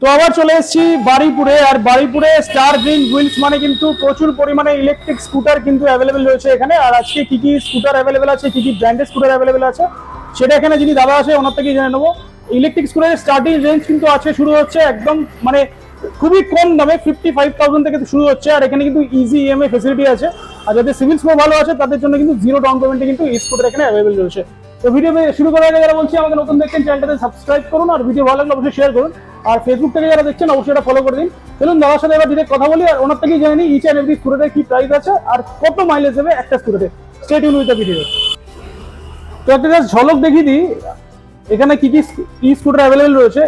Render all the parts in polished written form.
তো আবার চলে এসেছি বারুইপুরে। আর বারুইপুরে স্টার গ্রিন হুইলস মানে কিন্তু প্রচুর পরিমাণে ইলেকট্রিক স্কুটার কিন্তু অ্যাভেলেবেল রয়েছে এখানে। আর আজকে কি কি স্কুটার অ্যাভেলেবেল আছে, কি কি ব্র্যান্ডের স্কুটার অ্যাভেলেবেল আছে সেটা এখানে যিনি দাদা আছে ওনার থেকেই জেনে নেবো। ইলেকট্রিক স্কুটারের স্টার্টিং রেঞ্জ কিন্তু আছে, শুরু হচ্ছে একদম মানে খুবই কম দামে 55,000 থেকে শুরু হচ্ছে। আর এখানে কিন্তু ইজি ইএমআই ফেসিলিটি আছে। আর যাদের সিভিল স্কোর ভালো আছে তাদের জন্য কিন্তু জিরো ডাউন পেমেন্টে কিন্তু এই স্কুটার এখানে অ্যাভেলেবেল রয়েছে। তো ভিডিও শুরু করার আগে যারা বলছি আমাকে নতুন দেখছেন চ্যানেলটাতে সাবস্ক্রাইব করুন, আর ভিডিও ভালো লাগলে অবশ্যই শেয়ার করুন। আর ফেসবুক থেকে যারা দেখছেন অবশ্যই এটা ফলো করে দিন। চলুন দাদার সাথে এবার ডিরেক্ট কথা বলি আর ওনার থেকেই জেনে নিই ইচ অ্যান্ড এভরি স্কুটারের কি প্রাইস আছে আর কত মাইলেজ দেবে একটা স্কুটারে। Stay tune with the video. তো একটা জাস্ট ঝলক দেখিয়ে দিই এখানে কি কি ই স্কুটার অ্যাভেলেবেল রয়েছে।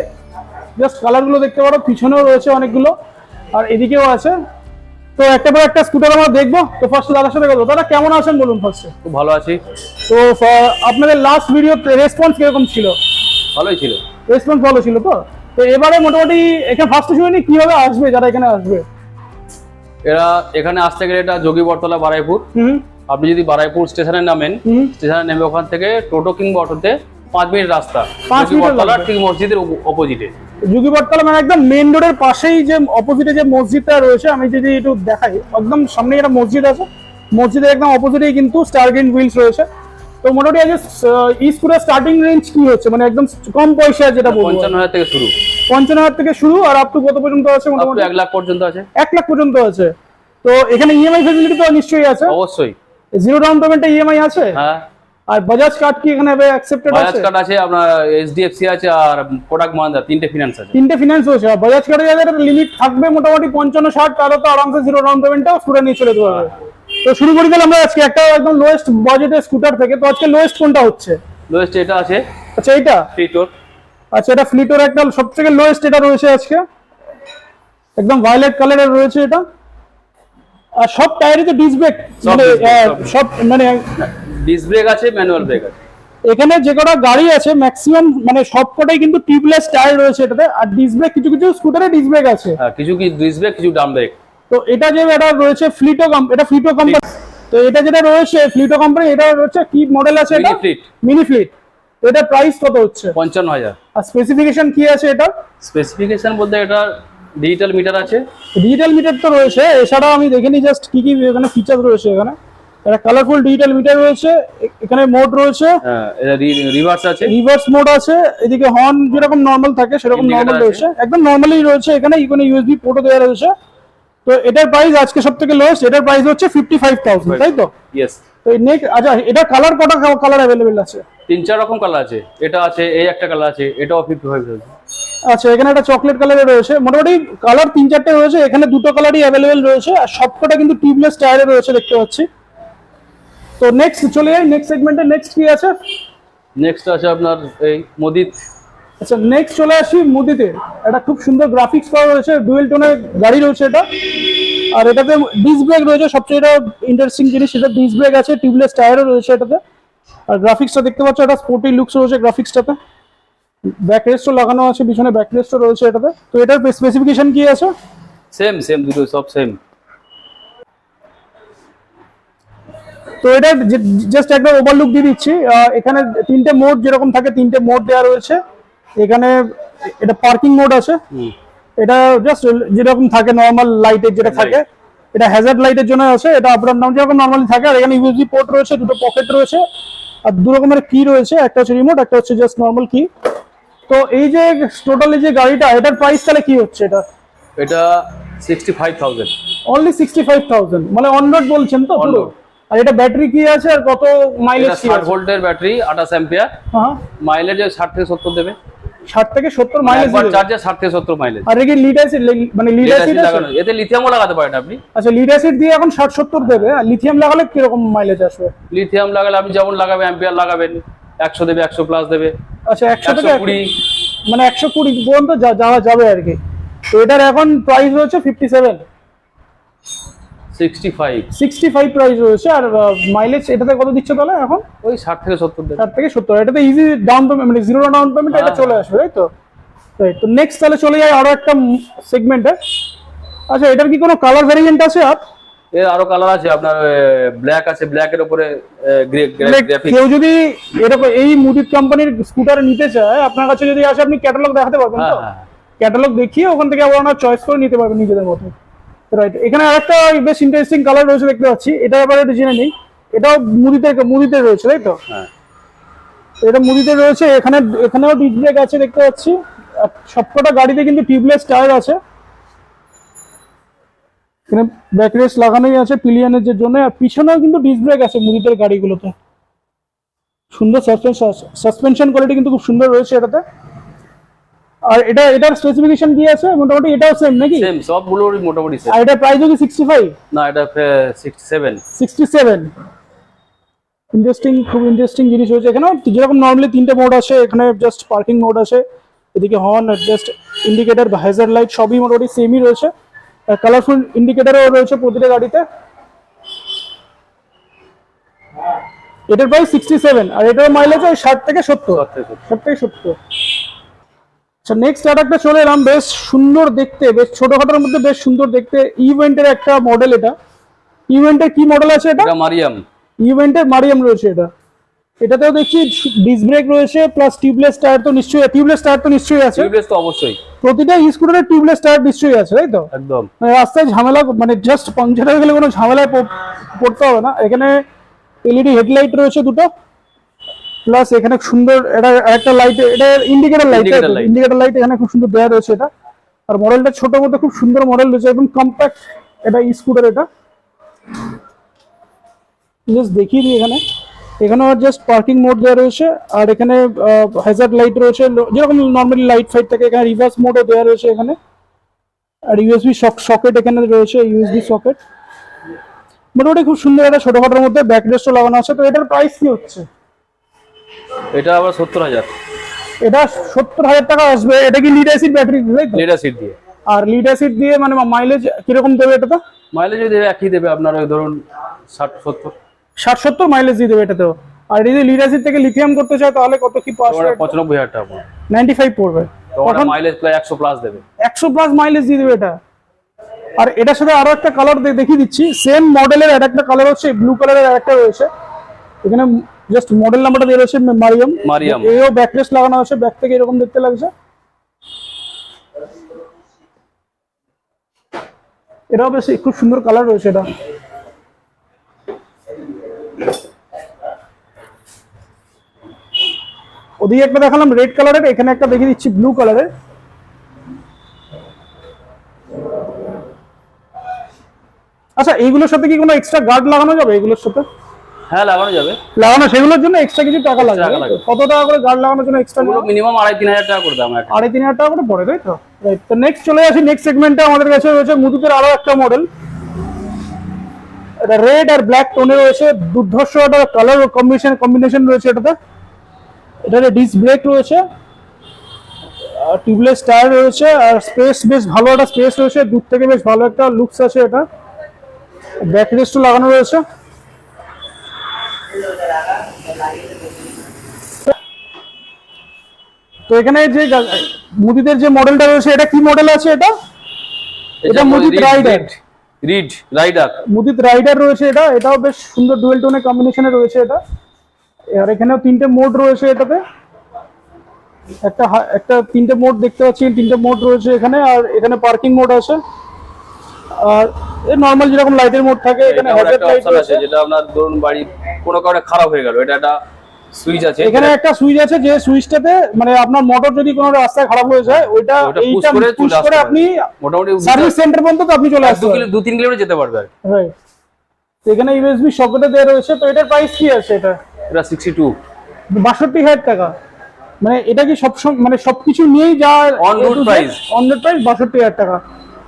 জাস্ট কালারগুলো দেখতে পারো, পিছনেও রয়েছে অনেকগুলো আর এদিকেও আছে। তো একটা পর একটা স্কুটার আমরা দেখবো। তো ফার্স্ট দাদার সাথে কথা, দাদা কেমন আছেন বলুন ফার্স্টে? খুব ভালো আছি। তো আপনাদের লাস্ট ভিডিও রেসপন্স কিরকম ছিল? ভালোই ছিল। রেসপন্স ভালো ছিল। তো তো এবারে মোটামুটি এখানে ফার্স্টে শুনে কিভাবে আসবে যারা এখানে আসবে? এখানে আসতে গেলে এটা যোগী বটতলা বারাইপুর। আপনি যদি বারাইপুর স্টেশনে নামেন, স্টেশনে নেমে ওখান থেকে টোটো কিংবা অটোতে 5 মিনিট রাস্তা, যোগী বটতলা ঠিক মসজিদের অপোজিটে। যোগী বটতলা মানে একদম মেইন রোডের পাশেই যে অপোজিটে যে মসজিদটা রয়েছে, আমি যদি একটু দেখাই, একদম সামনে একটা মসজিদ আছে, মসজিদের একদম অপোজিটেই কিন্তু স্টার গ্রিন হুইলস রয়েছে। তো মোটামুটি আজ ই স্কুটার স্টার্টিং রেঞ্জ কি হচ্ছে, মানে একদম কম পয়সা যেটা বলবো 55,000 থেকে শুরু। 55,000 থেকে শুরু আর আপ টু কত পর্যন্ত আছে? মোটামুটি 1 লাখ পর্যন্ত আছে। 1 লাখ পর্যন্ত আছে। তো এখানে ইএমআই ফেসিলিটি তো নিশ্চয়ই আছে। অবশ্যই। জিরো ডাউন পেমেন্টে ইএমআই আছে। হ্যাঁ। আর বাজাজ কার্ড কি এখানে অ্যাকসেপ্টেড আছে? বাজাজ কার্ড আছে, আপনার এইচডিএফসি আছে আর কোটাক মাহিন্দ্রা, তিনটে ফিনান্স আছে। তিনটে ফিনান্স হচ্ছে। আর বাজাজ কার্ডে যাদের লিমিট থাকবে মোটামুটি 55-60, তারা তো আরামসে জিরো ডাউন পেমেন্টটাও স্কুটার নিয়ে চলে যেতে পারবে। তো শুরু করি তাহলে আমরা আজকে একটা একদম লোয়েস্ট বাজেটের স্কুটার থেকে। তো আজকে লোয়েস্ট কোনটা হচ্ছে? লোয়েস্ট এটা আছে। আচ্ছা এইটা ফ্লিটোর। আচ্ছা এটা ফ্লিটোর একটা সবথেকে লোয়েস্ট এটা রয়েছে আজকে, একদম ভায়োলেট কালারের রয়েছে এটা। আর সব টায়ারই তো ডিস্ক ব্রেক, মানে সব মানে ডিস্ক ব্রেক আছে, ম্যানুয়াল ব্রেক আছে। এখানে যে কটা গাড়ি আছে ম্যাক্সিমাম মানে সবকটাই কিন্তু টিউবলেস টায়ার রয়েছে এটাতে। আর ডিস্ক ব্রেক কিছু কিছু স্কুটারে ডিস্ক ব্রেক আছে। হ্যাঁ, কিছু কি ডিস্ক ব্রেক, কিছু ডাম ব্রেক। তো এটা যে এটা রয়েছে ফ্লিটো, এটা ফ্লিটো কোম্পানি। তো এটা যেটা রয়েছে ফ্লিটো কোম্পানি, এটা রয়েছে কি মডেল আছে এটা? Mini fleet. তো এটা প্রাইস কত হচ্ছে? 55,000। আর স্পেসিফিকেশন কি আছে এটা? স্পেসিফিকেশন বলতে এটা ডিজিটাল মিটার আছে। ডিজিটাল মিটার তো রয়েছে, এছাড়াও আমি দেখিনি জাস্ট কি কি এখানে ফিচার রয়েছে। এখানে একটা কালারফুল ডিজিটাল মিটার রয়েছে, এখানে মোড রয়েছে, হ্যাঁ এটা রিভার্স আছে, রিভার্স মোড আছে, এদিকে হর্ন যেরকম নরমাল থাকে সেরকম নরমাল রয়েছে, একদম নরমালি রয়েছে। এখানে ইকোনো ইউএসবি পোর্টও দেওয়া রয়েছে। তো এটার প্রাইস আজকে সবথেকে লোয়েস্ট, এটার প্রাইস হচ্ছে 55,000, তাই তো? ইয়েস। তো নেক্সট আচ্ছা এটা কালার কটা কালার अवेलेबल আছে? 3-4 রকম কালার আছে। এটা আছে, এই একটা কালার আছে, এটাও 55,000। আচ্ছা এখানে একটা চকলেট কালারে রয়েছে। মোটামুটি কালার 3-4টে রয়েছে, এখানে দুটো কালারই अवेलेबल রয়েছে আর সবকটা কিন্তু টিউবলেস টায়ারে রয়েছে দেখতে পাচ্ছি। তো নেক্সট চলে যাই নেক্সট সেগমেন্টে। নেক্সট কি আছে? নেক্সট আছে আপনার এই মুদিত। আচ্ছা নেক্সট চলে আসি মুদিতে। এটা খুব সুন্দর গ্রাফিক্স করা রয়েছে, ডুয়েল টোনের গাড়ি রয়েছে এটা। আর এটাতে ডিস্ক ব্রেক রয়েছে, সবচেয়ে এটা ইন্টারেস্টিং জিনিস, এটা ডিস্ক ব্রেক আছে, টিউবলেস টায়ারও রয়েছে এটাতে। আর গ্রাফিক্সটা দেখতে পাচ্ছ, এটা স্পোর্টি লুকস রয়েছে গ্রাফিক্সটাতে। ব্যাক রেস্টও লাগানো আছে, পিছনে ব্যাক রেস্টও রয়েছে এটাতে। তো এটার স্পেসিফিকেশন কি আছে? সেম দুটো সব সেম। তো এটা জাস্ট একটা ওভারলুক দিয়ে দিচ্ছি। এখানে তিনটে মোড যেরকম থাকে তিনটে মোড দেওয়া রয়েছে এখানে। এটা পার্কিং মোড আছে, এটা জাস্ট যেরকম থাকে নর্মাল লাইটের যেটা থাকে, এটা হ্যাজার্ড লাইটের জন্য আছে। এটা আপ ডাউন যেরকম নর্মালি থাকে। আর এখানে ইউএসবি পোর্ট রয়েছে, দুটো পকেট রয়েছে আর দু রকমের কি রয়েছে, একটা হচ্ছে রিমোট, একটা হচ্ছে জাস্ট নর্মাল কি। তো এই যে টোটালি যে গাড়িটা, এটার প্রাইস তাহলে কি হচ্ছে? এটা 65,000। অনলি 65,000, মানে অন রোড বলছেন তো পুরো? আর এটা ব্যাটারি কি আছে আর কত মাইলেজ? 60 ভোল্টের ব্যাটারি, 28 অ্যাম্পিয়ার। হ্যাঁ, মাইলেজ 60 থেকে 70 দেবে। 60 থেকে 70 মাইলেজ একবার চার্জে 60 থেকে 70 মাইলেজ। আর কি লিড অ্যাসিড, মানে লিড অ্যাসিড লাগানো, এতে লিথিয়ামও লাগাতে পারেন আপনি। আচ্ছা লিড অ্যাসিড দিয়ে এখন 60-70 দেবে। আর লিথিয়াম লাগালে কি রকম মাইলেজ আসবে? লিথিয়াম লাগালে আপনি যেমন লাগাবেন, অ্যাম্পিয়ার লাগাবেন, 100 দেবে, 100 প্লাস দেবে। আচ্ছা 100 থেকে 120, মানে 120 পর্যন্ত যাওয়া যাবে আর কি। তো এটার এখন প্রাইস হচ্ছে 65 প্রাইস রয়েছে। আর মাইলেজ এটাতে কত দিচ্ছে তাহলে এখন? ওই 60 থেকে 70 দেবে। 60 থেকে 70। এটাতে ইজি ডাউন পেমেন্ট, মানে জিরো ডাউন পেমেন্ট এটা চলে আসবে, তাই তো? তো নেক্সট তাহলে চলে যায় আরো একটা সেগমেন্টে। আচ্ছা এটার কি কোনো কালার ভ্যারিয়েন্ট আছে? আর এর আরো কালার আছে, আপনার ব্ল্যাক আছে, ব্ল্যাকের উপরে গ্রাফিক্স। কেউ যদি এরকম এই মুদিত কোম্পানির স্কুটার নিতে চায় আপনার কাছে যদি আসে, আপনি ক্যাটালগ দেখাতে পারবেন তো? ক্যাটালগ দেখিয়ে ওখান থেকে আবার ওনারা চয়েস করে নিতে পারবেন নিজেদের মতো। রাইট, এখানে আরেকটা বেশ ইন্টারেস্টিং কালার রয়েছে দেখতে পাচ্ছি, এটা এবারে ডিজাইনে নেই, এটাও মুদিতে রয়েছে তাই তো? হ্যাঁ, এটা মুদিতে রয়েছে, এখানেও ডিস্ক ব্রেক আছে দেখতে পাচ্ছি। আর সবকটা গাড়িতে কিন্তু টিউবলেস টায়ার আছে, এখানে ব্যাক রেস্ট লাগানোই আছে পিলিয়নের যে জন্য, আর পিছনেও কিন্তু ডিস্ক ব্রেক আছে মুদিতের গাড়িগুলোতে। সুন্দর সাসপেনশন কোয়ালিটি কিন্তু খুব সুন্দর রয়েছে এটাতে। আর এটার স্পেসিফিকেশন কি আছে মোটামুটি? এটাও সেম নাকি? সেম, সবগুলোরই মোটামুটি সেম। আর এটা প্রাইসও কি 65? না, এটা 67। 67। ইন্টারেস্টিং, খুব ইন্টারেস্টিং জিনিস হয়েছে এখানে। যেরকম নর্মালি 3টে মোড আছে, এখানে জাস্ট পার্কিং মোড আছে, এদিকে horn, just indicator, Hazard light সবই মোটামুটি সেমই রয়েছে। কালারফুল ইন্ডিকেটরও রয়েছে প্রতিটা গাড়িতে। এটার প্রাইস 67, আর এটার মাইলেজ ওই 60 থেকে 70। 60 থেকে 70। আচ্ছা, নেক্সট আর একটা চলে এলাম, বেশ সুন্দর দেখতে, বেশ ছোটখাটোর মধ্যে বেশ সুন্দর দেখতে, ইভেন্টের একটা মডেল। এটা ইভেন্টের কি মডেল আছে? এটা মারিয়াম। ইভেন্টের মারিয়াম রয়েছে এটা। এটাতেও দেখছি ডিস্ক ব্রেক রয়েছে, প্লাস টিউবলেস টায়ার তো নিশ্চয়ই আছে। টিউবলেস তো অবশ্যই, প্রতিটা স্কুটারের টিউবলেস টায়ার নিশ্চয়ই আছে তাই তো? একদম। মানে রাস্তায় ঝামেলা, মানে জাস্ট পাংচার হয়ে গেলে কোনো ঝামেলায় পড়তে হবে না। এখানে এলইডি হেডলাইট রয়েছে দুটো, প্লাস এখানে সুন্দর এটা একটা লাইট, এটা ইন্ডিকেটর লাইট এখানে খুব সুন্দর দেওয়া রয়েছে এটা। আর মডেলটা ছোট মধ্যে খুব সুন্দর মডেল রয়েছে, একদম কম্প্যাক্ট এটা স্কুটার। এটা জাস্ট দেখিয়ে দিই, এখানে জাস্ট পার্কিং মোড দেওয়া রয়েছে, আর এখানে হ্যাজার্ড লাইট রয়েছে যেরকম নর্মালি লাইট ফাইট থাকে। এখানে রিভার্স মোডও দেওয়া রয়েছে এখানে, আর ইউএসবি সকেট এখানে রয়েছে, ইউএসবি সকেট। মোটামুটি খুব সুন্দর একটা ছোটখাটোর মধ্যে ব্যাক রেস্টও লাগানো আছে। তো এটার প্রাইস কি হচ্ছে? এটা আবার 70,000। এটা 70,000 টাকা আসবে। এটা কি lead acid battery? Lead acid দিয়ে। আর লিড অ্যাসিড দিয়ে মানে মাইলেজ কিরকম দেবে এটা? তো মাইলেজ যদি একই দেবে আপনার, ওই ধরুন 60-70 মাইলেজ দিয়ে দেবে এটাতেও। আর যদি লিড অ্যাসিড থেকে লিথিয়াম করতে চায় তাহলে কত কি? 95,000 টাকা, 95 পড়বে। তখন মাইলেজ প্রায় 100 প্লাস দেবে। 100 প্লাস মাইলেজ দিয়ে দেবে এটা। আর এটার সাথে আরো একটা কালার দেখিয়ে দিচ্ছি, সেম মডেলের আর একটা কালার হচ্ছে ব্লু কালারের, একটা রয়েছে এখানে, জাস্ট মডেল নাম্বারটা দিয়ে রয়েছে মারিয়াম। এও ব্যাক রেস্ট লাগানো আছে, ব্যাক থেকে এরকম দেখতে লাগছে। এটাও বেশ খুব সুন্দর কালার রয়েছে এটা। ওদিকে একটা দেখালাম রেড কালারের, এখানে একটা দেখিয়ে দিচ্ছি ব্লু কালারের। আচ্ছা, এইগুলোর সাথে কি কোনো এক্সট্রা গার্ড লাগানো যাবে? এগুলোর সাথে হ্যাঁ, লাগানো যাবে। সেগুলোর জন্য এক্সট্রা কিছু টাকা লাগবে। কত টাকা করে গার্ড লাগানোর জন্য এক্সট্রা? মিনিমাম 2,500-3,000 টাকা করে দাম। 2,500-3,000 টাকা করে পড়ে তাই তো? রাইট। তো নেক্সট চলে আসি, নেক্সট সেগমেন্টে আমাদের কাছে রয়েছে মুদিতের আরো একটা মডেল। এটা রেড আর ব্ল্যাক টোনে রয়েছে, দুর্ধর্ষ একটা কালার কম্বিনেশন রয়েছে এটাতে। এটাতে ডিস্ক ব্রেক রয়েছে, টিউবলেস টায়ার রয়েছে, আর স্পেস বেশ ভালো একটা স্পেস রয়েছে, দূর থেকে বেশ ভালো একটা লুকস আছে এটা। ব্যাক রেস্টও লাগানো রয়েছে। তো এখানে যে মুদিতের যে মডেলটা রয়েছে, এটা কি মডেল আছে? এটা মুদিত রাইডার। মুদিত রাইডার রয়েছে এটা। এটাও বেশ সুন্দর ডুয়েল টোনের কম্বিনেশনে রয়েছে এটা। আর এখানেও 3টে মোড রয়েছে এটাতে, একটা 3টে মোড দেখতে পাচ্ছি, 3টে মোড রয়েছে এখানে। আর এখানে পার্কিং মোড আছে, আর নরমাল যেরকম লাইটের মোড থাকে এখানে হ্যাজার্ড লাইট আছে, যেটা আপনার ধরুন বাড়ি কোনো কারণে খারাপ হয়ে গেল, এটা একটা সুইচ আছে। এখানে একটা সুইচ আছে, যে সুইচটাতে মানে আপনার মোটর যদি কোনো রাস্তায় খারাপ হয়ে যায়, ওইটা এইটা পুশ করে আপনি মোটামুটি সার্ভিস সেন্টার পর্যন্ত আপনি চলে আসতে পারবেন, 2-3 কিলোমিটার যেতে পারবে। রাইট। তো এখানে ইউএসবি সকেটে দেওয়া রয়েছে। তো এটার প্রাইস কি আছে? এটা 62,000 টাকা। মানে এটা কি মানে সবকিছু নিয়েই যা অন রোড প্রাইস 62,000 টাকা।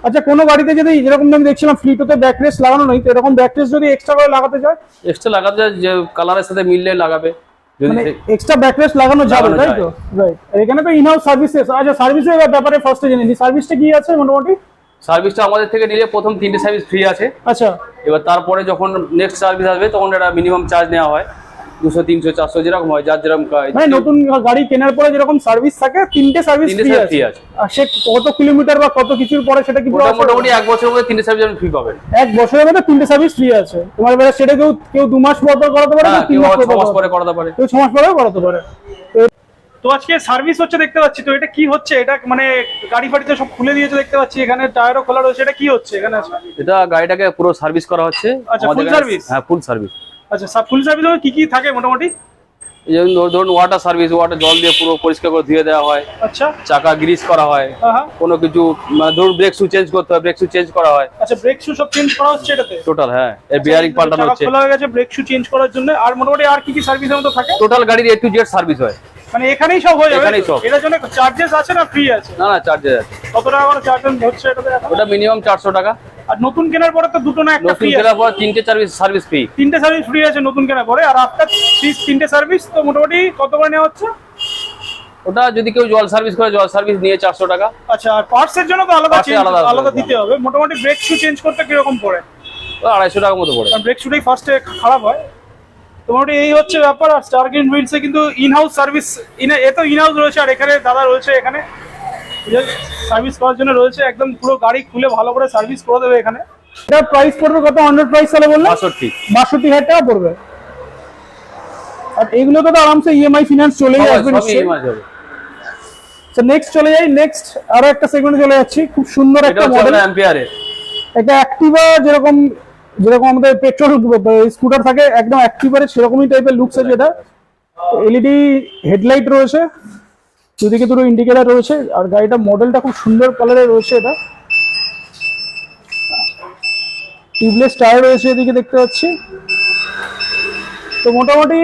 আচ্ছা, কোনো গাড়িতে যদি যেরকম আমি দেখছিলাম ফ্লিটোতে ব্যাক রেস্ট লাগানো নেই, তো এরকম ব্যাক রেস্ট যদি এক্সট্রা করে লাগাতে চায়, যে কালারের সাথে মিললে লাগাবে, মানে এক্সট্রা ব্যাক রেস্ট লাগানো যাবে তাই তো? রাইট। এখানে তো ইনহাউস সার্ভিসেস। আচ্ছা, সার্ভিসের ব্যাপারে ফার্স্টে জেনে নিই, সার্ভিসটা কি আছে মোটামুটি? সার্ভিসটা আমাদের থেকে নিলে প্রথম 3টে সার্ভিস ফ্রি আছে। আচ্ছা, এবার তারপরে যখন নেক্সট সার্ভিস আসবে তখন একটা মিনিমাম চার্জ নেওয়া হয়, 200, 300, 400 যেরকম হয়, যার যেরকম মানে নতুন গাড়ি কেনার পরে যেরকম সার্ভিস থাকে, 3টে সার্ভিস ফ্রি আছে। আর সে কত কিলোমিটার বা কত কিছুর পরে সেটা কি মোটামুটি 1 বছরের মধ্যে 3টে সার্ভিস ফ্রি পাবেন। 1 বছরের মধ্যে 3টে সার্ভিস ফ্রি আছে। তোমার বেলা সেটা কেউ 2 মাস পর করাতে পারে, 3 মাস পরে করাতে পারে, কেউ 6 মাস পরেও করাতে পারে। তো আজকে সার্ভিস হচ্ছে দেখতে পাচ্ছি, তো এটা কি হচ্ছে? এটা মানে গাড়ি ফাড়িতে সব খুলে দিয়েছে দেখতে পাচ্ছি, এখানে টায়ারও খোলা রয়েছে, এটা কি হচ্ছে এখানে? এটা গাড়িটাকে পুরো সার্ভিস করা হচ্ছে। আচ্ছা, ফুল সার্ভিস? হ্যাঁ, ফুল সার্ভিস। আচ্ছা, ফুল সার্ভিস কি কি থাকে মোটামুটি? এই যেমন ধরুন ওয়াটার সার্ভিস, ওয়াটার জল দিয়ে পুরো পরিষ্কার করে ধুয়ে দেওয়া হয়। আচ্ছা, চাকা গ্রিস করা হয়, কোনো কিছু মানে ধরুন ব্রেক শু চেঞ্জ করতে হয়, ব্রেক শু চেঞ্জ করা হয়। আচ্ছা, ব্রেক শু সব চেঞ্জ করা হচ্ছে এটাতে টোটাল? হ্যাঁ, এর বিয়ারিং পাল্টানো হচ্ছে। খোলা হয়ে গেছে ব্রেক শু চেঞ্জ করার জন্য। আর মোটামুটি আর কি কি সার্ভিস মতো থাকে? টোটাল গাড়ির A to Z সার্ভিস হয়, মানে এখানেই সব হয়ে যাবে? এখানেই সব। এটার জন্য চার্জেস আছে না ফ্রি আছে? না, চার্জেস আছে। কত টাকা করে চার্জ হচ্ছে এটাতে? ওটা মিনিমাম 400 টাকা। আর নতুন কেনার পরে তো দুটো না একটা নতুন ফ্রি আছে? কেনার পর 3টে সার্ভিস ফ্রি। 3টে সার্ভিস ফ্রি আছে নতুন কেনার পরে, আর আফটার 3টে সার্ভিস তো মোটামুটি কত করে নেওয়া হচ্ছে? ওটা যদি কেউ জল সার্ভিস করে, জল সার্ভিস নিয়ে 400 টাকা। আচ্ছা, আর পার্টস এর জন্য তো আলাদা দিতে হবে। মোটামুটি ব্রেক শু চেঞ্জ করতে কিরকম পড়ে? 250 টাকার মতো পড়ে। কারণ ব্রেক শুটাই ফার্স্টে খারাপ হয়। তো মোটামুটি এই হচ্ছে ব্যাপার। আর স্টার গ্রিন হুইলসে কিন্তু ইনহাউস সার্ভিস, এ তো ইনহাউস রয়েছে, আর এখানে দাদা রয়েছে এখানে সার্ভিস করার জন্য রয়েছে, একদম পুরো গাড়ি খুলে ভালো করে সার্ভিস করে দেবে এখানে। এটা প্রাইস পড়বে কত? 100 প্রাইস তাহলে বললেন 62,000 টাকা পড়বে। আর এগুলো তো আরামসে ইএমআই ফিনান্স চলেই আসবে নিশ্চয়ই। তো নেক্সট চলে যাই, নেক্সট আরো একটা সেগমেন্টে চলে যাচ্ছি। খুব সুন্দর একটা মডেল, অ্যাম্পিয়ারে। এটা অ্যাক্টিভা যেরকম আমাদের পেট্রোল স্কুটার থাকে, একদম অ্যাক্টিভারে সেরকমই টাইপের লুকস আছে। এটা এলইডি হেডলাইট রয়েছে, দুদিকে দুটো ইন্ডিকেটর রয়েছে, আর গাড়িটা মডেলটা খুব সুন্দর কালারে রয়েছে। এটা টিউবলেস টায়ার রয়েছে এদিকে দেখতে পাচ্ছি। তো মোটামুটি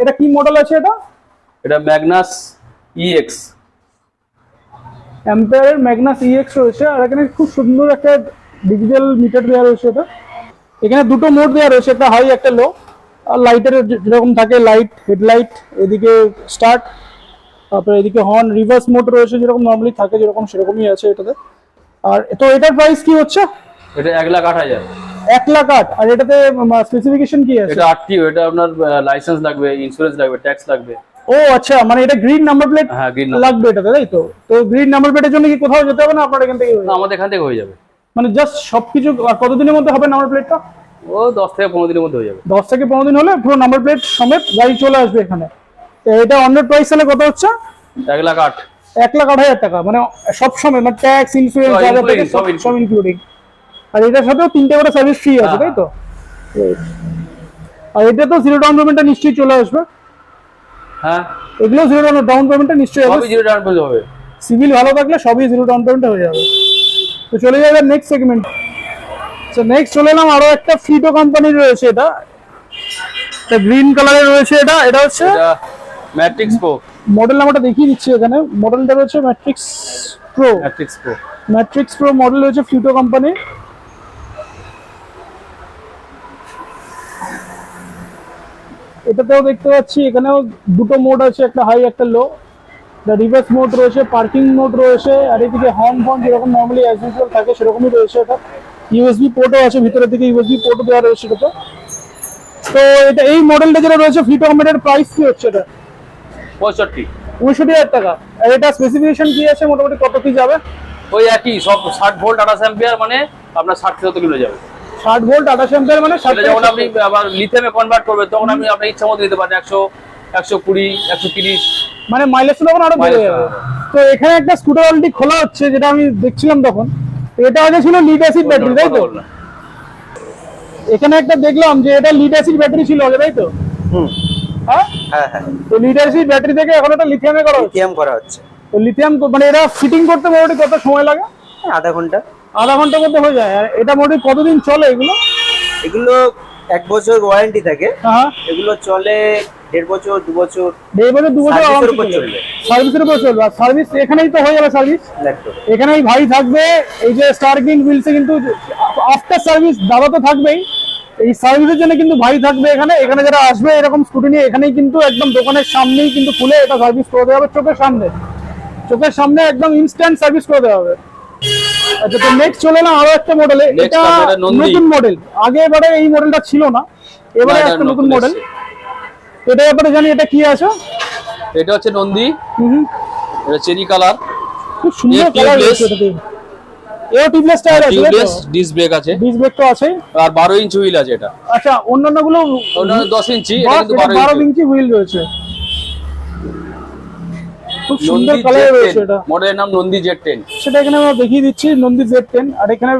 এটা কি মডেল আছে? এটা ম্যাগনাস EX, অ্যাম্পিয়ারের ম্যাগনাস EX রয়েছে। আর এখানে খুব সুন্দর একটা ডিজিটাল মিটার দেওয়া রয়েছে। এখানে দুটো মোড দেওয়া রয়েছে, একটা হাই একটা লো। আর লাইটের যেরকম থাকে, লাইট হেডলাইট, এদিকে স্টার্ট, তারপরে এদিকে হর্ন, রিভার্স মোড রয়েছে যেরকম নর্মালি থাকে, যেরকম সেরকমই আছে এটাতে। আর তো এটার প্রাইস কি হচ্ছে? এটা 1,08,000। 1,08,000। আর এটাতে স্পেসিফিকেশন কি আছে? এটা RTO, এটা আপনার লাইসেন্স লাগবে, ইন্স্যুরেন্স লাগবে, ট্যাক্স লাগবে। ও আচ্ছা, মানে এটা গ্রিন নাম্বার প্লেট লাগবে এটাতে, তাই তো? তো গ্রিন নাম্বার প্লেটের জন্য কি কোথাও যেতে হবে না আপনার এখান থেকে? আমাদের এখান থেকে হয়ে যাবে। মানে জাস্ট সবকিছু। আর কতদিনের মধ্যে হবে নাম্বার প্লেটটা? ও 10 থেকে 15 দিনের মধ্যে হয়ে যাবে। 10 থেকে 15 দিন হলে পুরো নাম্বার প্লেট সমেত গাড়ি চলে আসবে এখানে। এটা অন্য প্রাইস হলে কত হচ্ছে? 1,08,000। 1,08,000 টাকা, মানে সব সময়, মানে ট্যাক্স, ইন্স্যুরেন্স সব ইনক্লুডিং। আর এটার সাথেও 3টে করে সার্ভিস ফ্রি আছে, তাই তো? আর এটা তো জিরো ডাউন পেমেন্টটা নিশ্চয়ই চলে আসবে। হ্যাঁ, এগুলো জিরো ডাউন পেমেন্টটা নিশ্চয়ই হবে। সবই জিরো ডাউন পেমেন্ট হবে। সিভিল ভালো থাকলে সবই জিরো ডাউন পেমেন্টে হয়ে যাবে। তো চলে যাবে নেক্সট সেগমেন্ট। তো নেক্সট চলে এলাম আরো একটা ফিটো কোম্পানির রয়েছে। এটা গ্রিন কালারের রয়েছে। এটা হচ্ছে ম্যাট্রিক্স প্রো। মডেল নাম্বারটা দেখিয়ে দিচ্ছি এখানে। মডেলটা রয়েছে ম্যাট্রিক্স প্রো মডেল রয়েছে ফিটো কোম্পানি। এটাতেও দেখতে পাচ্ছি এখানেও দুটো মোড আছে, একটা হাই একটা লো। রিভার্স মোড রয়েছে, পার্কিং মোড রয়েছে, আর এদিকে হর্ন যেরকম নর্মালি অ্যাজ ইউজুয়াল থাকে সেরকমই রয়েছে। এটা ইউএসবি পোর্টও আছে, ভিতরের দিকে ইউএসবি পোর্টও দেওয়া রয়েছে এটাতে। তো এটা এই মডেলটা যেটা রয়েছে ফিটো কোম্পানির, প্রাইস কি হচ্ছে? এটা 65,000 টাকা। আর এটা স্পেসিফিকেশন কি আছে? মোটামুটি কত কি যাবে? ওই একই, সব 60 ভোল্ট 28 অ্যাম্পিয়ার, মানে আপনার 60 কিলো যাবে। 60 ভোল্ট 28 অ্যাম্পিয়ার মানে 60। যখন আপনি আবার লিথিয়ামে কনভার্ট করবেন তখন আপনি আপনার ইচ্ছা মতো দিতে পারেন, 100, 120, 130, মানে মাইলেজ তখন আরো বেড়ে যাবে। তো এখানে একটা স্কুটার অলরেডি খোলা হচ্ছে, যেটা আমি দেখছিলাম তখন। এটা আগে ছিল লিড অ্যাসিড ব্যাটারি, তাই তো? এখানে একটা দেখলাম যে এটা লিড অ্যাসিড ব্যাটারি ছিল আগে, তাই তো? হ্যাঁ হ্যাঁ। তো লিড অ্যাসিড ব্যাটারি থেকে এখন এটা লিথিয়ামে করা হচ্ছে। তো লিথিয়াম মানে এটা ফিটিং করতে মোটামুটি কত সময় লাগে? আধা ঘন্টা। আধা ঘন্টার মধ্যে হয়ে যায়। আর এটা মোটামুটি কতদিন চলে এগুলো? 1 বছর ওয়ারেন্টি থাকে। হ্যাঁ, এগুলো চলে 1.5 বছর 2 বছর। 1.5 বছর 2 বছর চলবে। সার্ভিসের উপর চলবে। আর সার্ভিস এখানেই তো হয়ে যাবে সার্ভিস। এখানেই ভাই থাকবে। এই যে স্টার গ্রিন হুইলসে কিন্তু আফটার সার্ভিস দাদা তো থাকবেই, এই সার্ভিসের জন্য কিন্তু ভাই থাকবে এখানে যারা আসবে এরকম স্কুটি নিয়ে, এখানেই কিন্তু একদম দোকানের সামনেই কিন্তু খুলে এটা সার্ভিস করে দেওয়া হবে। চোখের সামনে একদম ইনস্ট্যান্ট সার্ভিস করে দেওয়া হবে। আচ্ছা, তো নেক্সট চলে না আরো একটা মডেলে। এটা নতুন মডেল, আগে এবারে এই মডেলটা ছিল না, এবারে একটা নতুন মডেল। এটা ব্যাপারে জানি, এটা কি আছে? এটা হচ্ছে নন্দী। এটা চেরি কালার, খুব সুন্দর কালার রয়েছে এটাতে। এও টিউবলেস টায়ার আছে, টিউবলেস ডিস্ক ব্রেক আছে, ডিস্ক ব্রেক তো আছে। আর 12 ইঞ্চি হুইল আছে এটা। আচ্ছা, অন্যান্য গুলো 10 ইঞ্চি, এটা কিন্তু 12 ইঞ্চি হুইল রয়েছে। খুব সুন্দর কালার রয়েছে এটা। মডেলের নাম নন্দী Z10। সেটা এখানে আমরা দেখিয়ে দিচ্ছি, নন্দী Z10। আর এখানে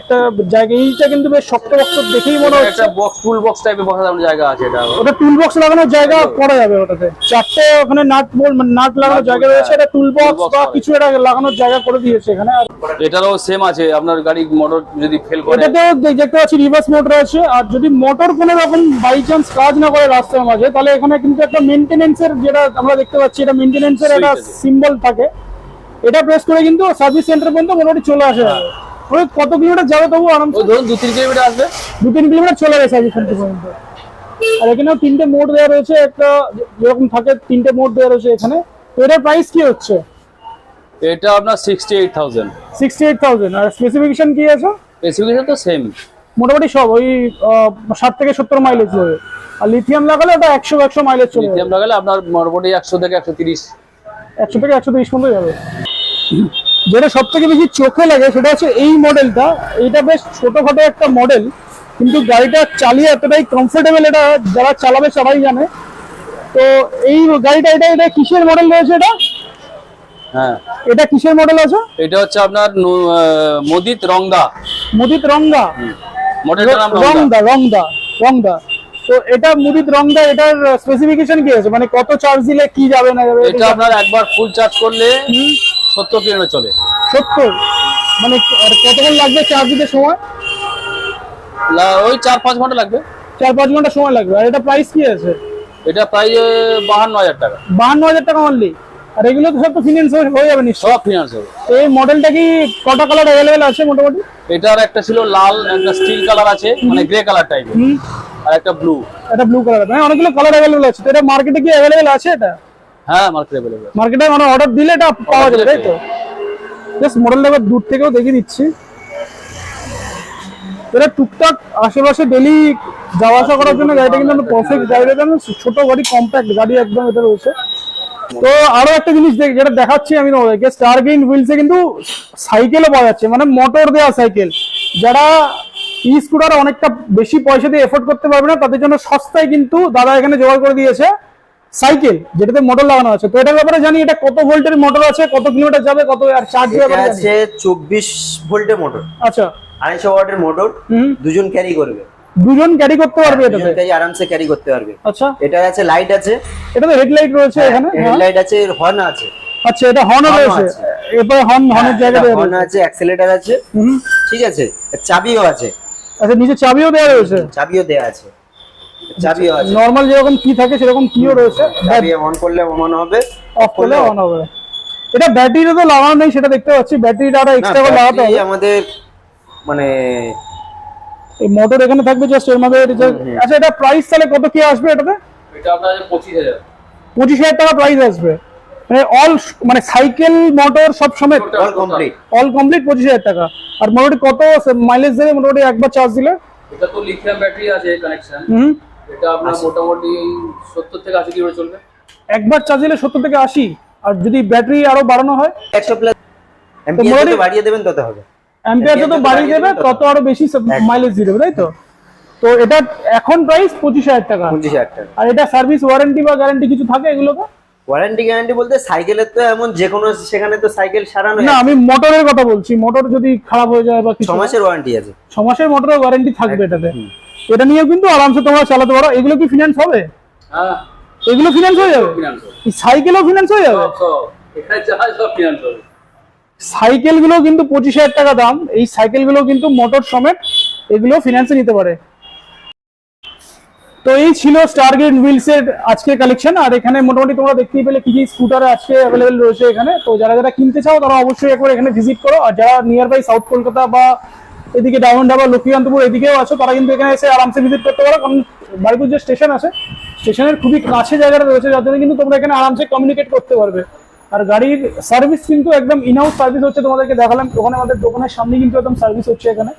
একটা জায়গা, এইটা কিন্তু বেশ শক্ত বক্ত দেখেই মনে হচ্ছে। একটা বক্স, টুল বক্স টাইপের বসার জায়গা আছে এটা। ওটা টুল বক্স লাগানোর জায়গা করা যাবে ওটাতে। চারটে ওখানে নাট নাট লাগানোর জায়গা রয়েছে, এটা টুল বক্স বা কিছু এটা লাগানোর জায়গা করে দিয়েছে এখানে। আর এটারও সেম আছে, আপনার গাড়ি মোটর যদি ফেল করে, এটাতেও দেখতে পাচ্ছি রিভার্স মোটর আছে। আর যদি মোটর কোনো রকম বাই চান্স কাজ না করে রাস্তার মাঝে, তাহলে এখানে কিন্তু একটা মেইনটেনেন্সের, যেটা আমরা দেখতে পাচ্ছি এটা মেইনটেনেন্সের একটা সিম্বল থাকে, এটা প্রেস করে কিন্তু সার্ভিস সেন্টার পর্যন্ত মোটামুটি চলে আসে। ওই কত কিলোমিটার যাবে তবু আরাম, ওই ধরুন 2-3 কিলোমিটার আসবে, 2-3 কিলোমিটার চলে গেছে সার্ভিস সেন্টার পর্যন্ত। আর এখানেও 3টে মোড দেওয়া রয়েছে, একটা যেরকম থাকে 3টে মোড দেওয়া রয়েছে এখানে। তো এটার প্রাইস কি হচ্ছে? এটা আপনার 68,000। 68,000। আর স্পেসিফিকেশন কি আছে? স্পেসিফিকেশন তো সেম, মোটামুটি সব ওই 60 থেকে 70 মাইলেজ হবে। আর লিথিয়াম লাগালে ওটা 100 মাইলেজ চলে যাবে। লিথিয়াম লাগালে আপনার মোটামুটি 100 থেকে 130, 100 থেকে 130 পর্যন্ত যাবে। যেটা সব থেকে বেশি চোখে লাগে সেটা হচ্ছে এই মডেলটা। এইটা বেশ ছোটখাটো একটা মডেল, কিন্তু গাড়িটা চালিয়ে এতটাই কমফোর্টেবল, এটা যারা চালাবে সবাই জানে। তো এই গাড়িটা, এটা কিসের মডেল রয়েছে এটা? হ্যাঁ, এটা কিসের মডেল আছে? এটা হচ্ছে আপনার মোদিত রংদা। মুদিত রংদা, মডেলটার নাম রংদা। তো এটা মুদিত রংদা, এটার স্পেসিফিকেশন কি আছে? মানে কত চার্জ দিলে কি যাবে না যাবে? এটা আপনার একবার ফুল চার্জ করলে 70 কিলোমিটার চলে। 70? মানে আর কতক্ষণ লাগবে চার্জ দিতে সময়? ওই 4-5 ঘন্টা লাগবে। 4-5 ঘন্টা সময় লাগবে। আর এটা প্রাইস কি আছে? এটা প্রায় 52,000 টাকা। 52,000 টাকা অনলি। আর এগুলো তো সব তো ফিনান্স হয়ে যাবে নিশ্চয়? সব ফিনান্স হবে। তো এই মডেলটা কি কটা কালার অ্যাভেলেবেল আছে মোটামুটি? এটার একটা ছিল লাল, একটা স্টিল কালার আছে, মানে গ্রে কালার টাইপের, আর একটা ব্লু। এটা ব্লু কালার, মানে অনেকগুলো কালার অ্যাভেলেবেল আছে। তো এটা মার্কেটে কি অ্যাভেলেবেল আছে? এটা হ্যাঁ, মার্কেটে अवेलेबल। মার্কেটে মানে অর্ডার দিলে এটা পাওয়া যাবে, তাই তো? জাস্ট মডেলটা একবার দূর থেকেও দেখিয়ে দিচ্ছি। এটা টুকটাক আশেপাশে ডেলি যাওয়া আসা করার জন্য গাড়িটা কিন্তু পারফেক্ট। গাড়িটা ছোট গাড়ি, কম্প্যাক্ট গাড়ি একদম এটা রয়েছে। তো আরো একটা জিনিস যেটা দেখাচ্ছি আমি তোমাদেরকে, স্টারগ্রিন হুইলসে কিন্তু সাইকেলও পাওয়া যাচ্ছে, মানে মোটর দেওয়া সাইকেল। যারা ই স্কুটার অনেকটা বেশি পয়সা দিয়ে এফোর্ড করতে পারবে না, তাদের জন্য সস্তায় কিন্তু দাদা এখানে জোগাড় করে দিয়েছে সাইকেল, যেটাতে মোটর লাগানো আছে। তো এটার ব্যাপারে জানি, এটা কত ভোল্টের মোটর আছে, কত কিলোমিটার যাবে, কত আর চার্জ এটা যাবে? আছে 24 ভোল্টের মোটর, আচ্ছা, 250 ওয়াটের মোটর। দুজন ক্যারি করবে, দুজন ক্যারি করতে পারবে এটাতে? দুজন ক্যারি আরামসে ক্যারি করতে পারবে। আচ্ছা, এটা আছে লাইট আছে, এটাতে হেডলাইট রয়েছে এখানে? হেডলাইট আছে, হর্ন আছে। আচ্ছা, এটা হর্ন রয়েছে, এরপরে হর্নের জায়গাটা হর্ন আছে, অ্যাক্সেলেটর আছে, ঠিক আছে, চাবিও আছে। আচ্ছা, নিচে চাবিও দেওয়া রয়েছে? চাবিও দেওয়া আছে, চাবিও আছে। নরমাল যেরকম কি থাকে সেরকম কিও রয়েছে। চাবি অন করলে অন হবে, অফ করলে অন হবে। এটা ব্যাটারিটা তো লাগানো নেই, সেটা দেখতে পাচ্ছি। ব্যাটারিটা আরো এক্সট্রা করে লাগাতে হবে আমাদের, মানে এই মোটর এখানে থাকবে জাস্ট এর মধ্যে। আচ্ছা, এটা প্রাইস তাহলে কত কি আসবে এটাতে? এটা আপনার 25,000। 25,000 টাকা প্রাইস আসবে, মানে মানে সাইকেল মোটর সব সময় অল কমপ্লিট। 25,000 টাকা। আর মোটামুটি কত মাইলেজ দেবে মোটামুটি একবার চার্জ দিলে? এটা তো লিথিয়াম ব্যাটারি আছে কানেকশন। এটা আপনার মোটামুটি 70 থেকে 80 কিলোমিটার চলবে। একবার চার্জ দিলে 70 থেকে 80। আর যদি ব্যাটারি আরো বাড়ানো হয় 100 প্লাস এমপিআর যত বাড়িয়ে দেবেন তত হবে। অ্যাম্পিয়ার যত বাড়িয়ে দেবে তত আরো বেশি মাইলেজ দিয়ে দেবে, তাই তো? তো এটা এখন প্রাইস 25,000 টাকা। 25,000 টাকা। আর এটা সার্ভিস ওয়ারেন্টি বা গ্যারান্টি কিছু থাকে এগুলোতে? ওয়ারেন্টি গ্যারান্টি বলতে সাইকেলের তো এমন যে কোনো সেখানে তো সাইকেল সারানো না, আমি মোটরের কথা বলছি। মোটর যদি খারাপ হয়ে যায় বা কিছু, 6 মাসের ওয়ারেন্টি আছে। 6 মাসের মোটরের ওয়ারেন্টি থাকবে এটাতে। এটা নিয়েও কিন্তু আরামসে তোমরা চালাতে পারো। এগুলো কি ফিনান্স হবে? হ্যাঁ, এগুলো ফিনান্স হয়ে যাবে? ফিনান্স হবে। এই সাইকেলও ফিনান্স হয়ে যাবে? সব এখানে যা সব ফিনান্স হবে। সাইকেল গুলো কিন্তু 25,000 টাকা দাম। এই সাইকেল গুলো কিন্তু মোটর সমেত এগুলো ফিনান্সে নিতে পারে। তো এই ছিল স্টারগ্রিন হুইলস এর আজকের কালেকশন। আর এখানে মোটামুটি তোমরা দেখতেই পেলে কি কি স্কুটার আজকে অ্যাভেলেবেল রয়েছে এখানে। তো যারা যারা কিনতে চাও তারা অবশ্যই একবার এখানে ভিজিট করো। আর যারা নিয়ার বাই সাউথ কলকাতা বা এদিকে ডায়মন্ড হারবার, লক্ষ্মীকান্তপুর এদিকেও আছো, তারা কিন্তু এখানে এসে আরামসে ভিজিট করতে পারো। কারণ বারুইপুর যে স্টেশন আছে, স্টেশনের খুবই কাছে জায়গাটা রয়েছে, যার জন্য কিন্তু তোমরা এখানে আরামসে কমিউনিকেট করতে পারবে। আর গাড়ির সার্ভিস কিন্তু একদম ইনহাউস সার্ভিস হচ্ছে, তোমাদেরকে দেখালাম। ওখানে আমাদের দোকানের সামনে কিন্তু একদম সার্ভিস হচ্ছে এখানে।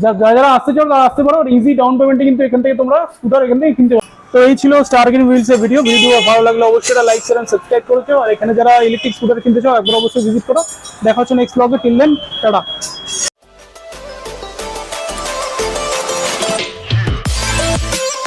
যারা যারা আসতে চাও তারা আসতে পারো। ইজি ডাউন পেমেন্টে কিন্তু এখান থেকে তোমরা স্কুটার এখান থেকে কিনতে পারো। তো এই ছিল স্টারগ্রিন হুইলস এর ভিডিও ভালো লাগলে অবশ্যই লাইক শেয়ার এন্ড সাবস্ক্রাইব করেছো। আর এখানে যারা ইলেকট্রিক স্কুটার কিনতে চাও একবার অবশ্যই ভিজিট করো। দেখা হচ্ছে next blog. Till then, tata.